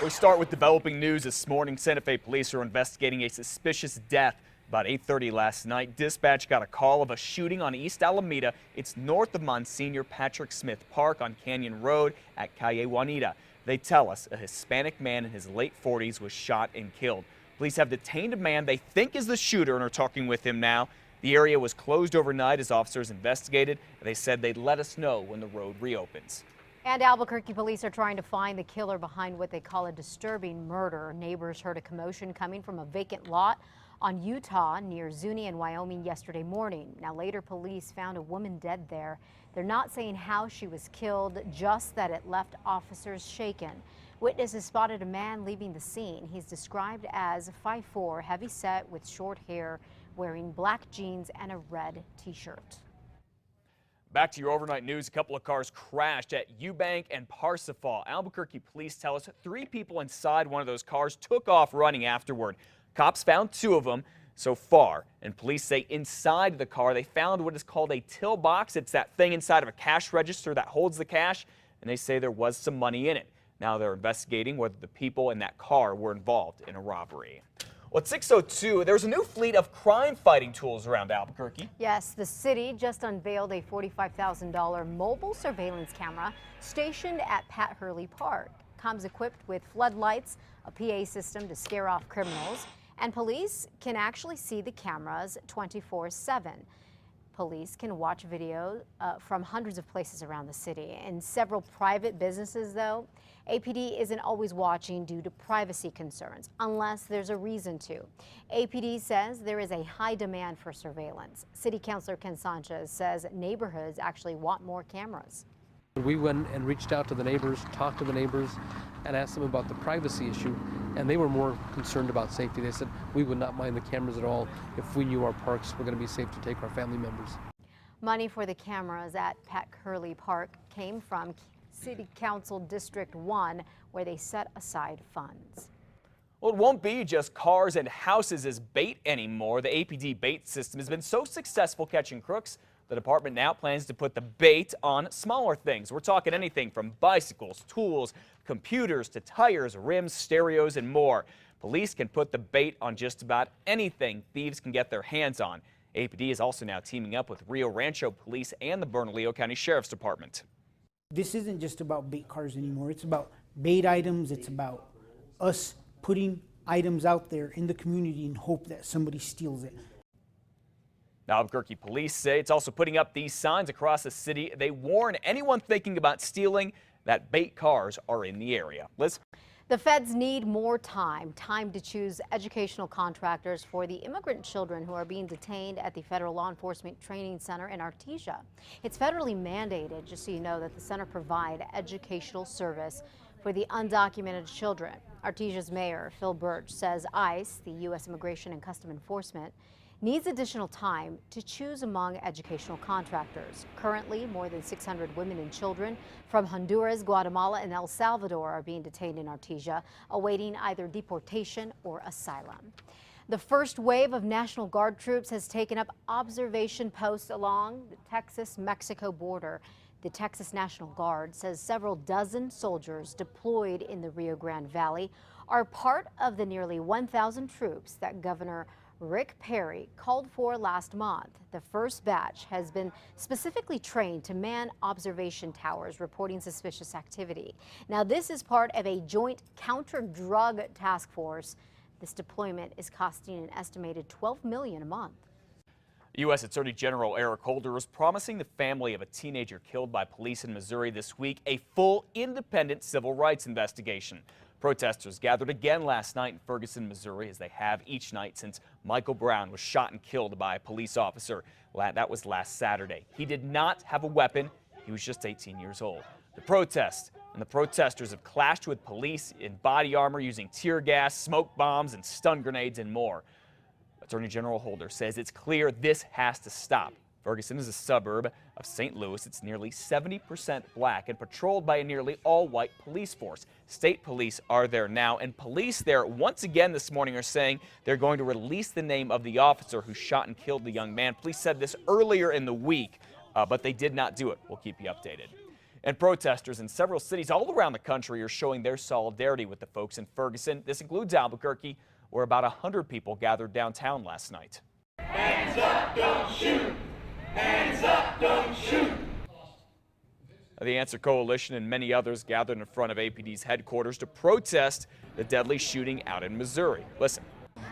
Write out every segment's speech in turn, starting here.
We start with developing news this morning. Santa Fe police are investigating a suspicious death. About 8:30 last night, dispatch got a call of a shooting on East Alameda. It's north of Monsignor Patrick Smith Park on Canyon Road at Calle Juanita. They tell us a Hispanic man in his late 40s was shot and killed. Police have detained a man they think is the shooter and are talking with him now. The area was closed overnight as officers investigated. They said they'd let us know when the road reopens. And Albuquerque police are trying to find the killer behind what they call a disturbing murder. Neighbors heard a commotion coming from a vacant lot on Utah near Zuni in Wyoming yesterday morning. Now later police found a woman dead there. They're not saying how she was killed, just that it left officers shaken. Witnesses spotted a man leaving the scene. He's described as 5'4", heavy-set with short hair, wearing black jeans and a red t-shirt. Back to your overnight news. A couple of cars crashed at Eubank and Parsifal. Albuquerque police tell us 3 people inside one of those cars took off running afterward. Cops found 2 of them so far, and police say inside the car they found what is called a till box. It's that thing inside of a cash register that holds the cash, and they say there was some money in it. Now they're investigating whether the people in that car were involved in a robbery. Well, at 6:02, there's a new fleet of crime-fighting tools around Albuquerque. Yes, the city just unveiled a $45,000 mobile surveillance camera stationed at Pat Hurley Park. Comes equipped with floodlights, a PA system to scare off criminals, and police can actually see the cameras 24/7. Police can watch video from hundreds of places around the city. In several private businesses, though, APD isn't always watching due to privacy concerns, unless there's a reason to. APD says there is a high demand for surveillance. City Councilor Ken Sanchez says neighborhoods actually want more cameras. We went and reached out to the neighbors, talked to the neighbors, and asked them about the privacy issue, and they were more concerned about safety. They said we would not mind the cameras at all if we knew our parks were going to be safe to take our family members. Money for the cameras at Pat Hurley Park came from City Council District 1, where they set aside funds. Well, it won't be just cars and houses as bait anymore. The APD bait system has been so successful catching crooks, the department now plans to put the bait on smaller things. We're talking anything from bicycles, tools, computers, to tires, rims, stereos, and more. Police can put the bait on just about anything thieves can get their hands on. APD is also now teaming up with Rio Rancho Police and the Bernalillo County Sheriff's Department. This isn't just about bait cars anymore. It's about bait items. It's about us putting items out there in the community in hope that somebody steals it. Albuquerque police say it's also putting up these signs across the city. They warn anyone thinking about stealing that bait cars are in the area. Liz? The feds need more time to choose educational contractors for the immigrant children who are being detained at the Federal Law Enforcement Training Center in Artesia. It's federally mandated, just so you know, that the center provide educational service for the undocumented children. Artesia's mayor, Phil Birch, says ICE, the U.S. Immigration and Customs Enforcement, needs additional time to choose among educational contractors. Currently, more than 600 women and children from Honduras, Guatemala, and El Salvador are being detained in Artesia, awaiting either deportation or asylum. The first wave of National Guard troops has taken up observation posts along the Texas-Mexico border. The Texas National Guard says several dozen soldiers deployed in the Rio Grande Valley are part of the nearly 1,000 troops that Governor Rick Perry called for last month. The first batch has been specifically trained to man observation towers reporting suspicious activity. Now, this is part of a joint counter-drug task force. This deployment is costing an estimated $12 million a month. U.S. Attorney General Eric Holder is promising the family of a teenager killed by police in Missouri this week a full, independent civil rights investigation. Protesters gathered again last night in Ferguson, Missouri, as they have each night since Michael Brown was shot and killed by a police officer. That was last Saturday. He did not have a weapon. He was just 18 years old. The protest and the protesters have clashed with police in body armor using tear gas, smoke bombs, and stun grenades and more. Attorney General Holder says it's clear this has to stop. Ferguson is a suburb of St. Louis. It's nearly 70% black and patrolled by a nearly all-white police force. State police are there now, and police there once again this morning are saying they're going to release the name of the officer who shot and killed the young man. Police said this earlier in the week, but they did not do it. We'll keep you updated. And protesters in several cities all around the country are showing their solidarity with the folks in Ferguson. This includes Albuquerque, where about 100 people gathered downtown last night. Hands up, don't shoot! Hands up, don't shoot! The Answer Coalition and many others gathered in front of APD's headquarters to protest the deadly shooting out in Missouri. Listen.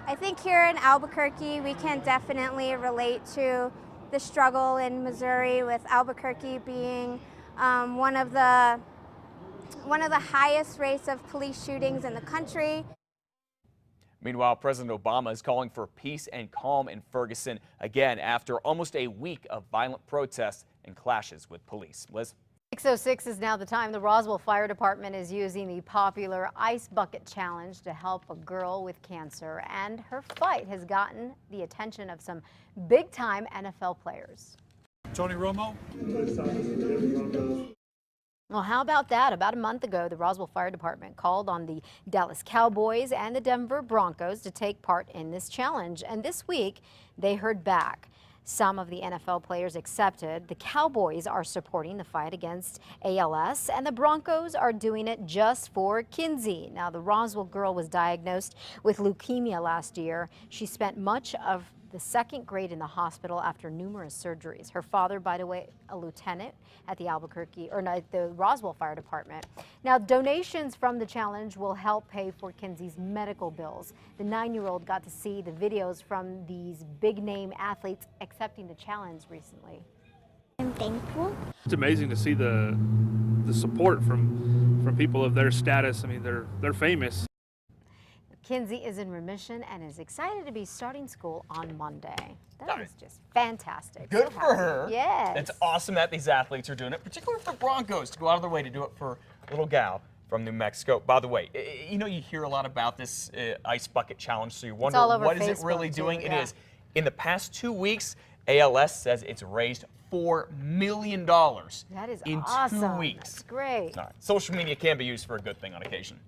I think here in Albuquerque, we can definitely relate to the struggle in Missouri, with Albuquerque being one of the highest rates of police shootings in the country. Meanwhile, President Obama is calling for peace and calm in Ferguson again after almost a week of violent protests and clashes with police. Liz? 6:06 is now the time. The Roswell Fire Department is using the popular Ice Bucket Challenge to help a girl with cancer, and her fight has gotten the attention of some big-time NFL players. Tony Romo. Well, how about that? About a month ago, the Roswell Fire Department called on the Dallas Cowboys and the Denver Broncos to take part in this challenge, and this week they heard back. Some of the NFL players accepted. The Cowboys are supporting the fight against ALS, and the Broncos are doing it just for Kinsey. Now, the Roswell girl was diagnosed with leukemia last year. She spent much of the second grade in the hospital after numerous surgeries. Her father, by the way, a lieutenant at the the Roswell Fire Department. Now, donations from the challenge will help pay for Kinsey's medical bills. The 9-year-old got to see the videos from these big-name athletes accepting the challenge recently. I'm thankful. It's amazing to see the support from people of their status. I mean, they're famous. Kinsey is in remission and is excited to be starting school on Monday. That is just fantastic. Good So for happy. her. Yes. It's awesome that these athletes are doing it, particularly for Broncos, to go out of their way to do it for a little gal from New Mexico. By the way, you know, you hear a lot about this Ice Bucket Challenge, so you wonder all over what is it Facebook, really too, doing? yeah. It is. In the past 2 weeks, ALS says it's raised $4 million That is in awesome. 2 weeks. That's great. All right. Social media can be used for a good thing on occasion.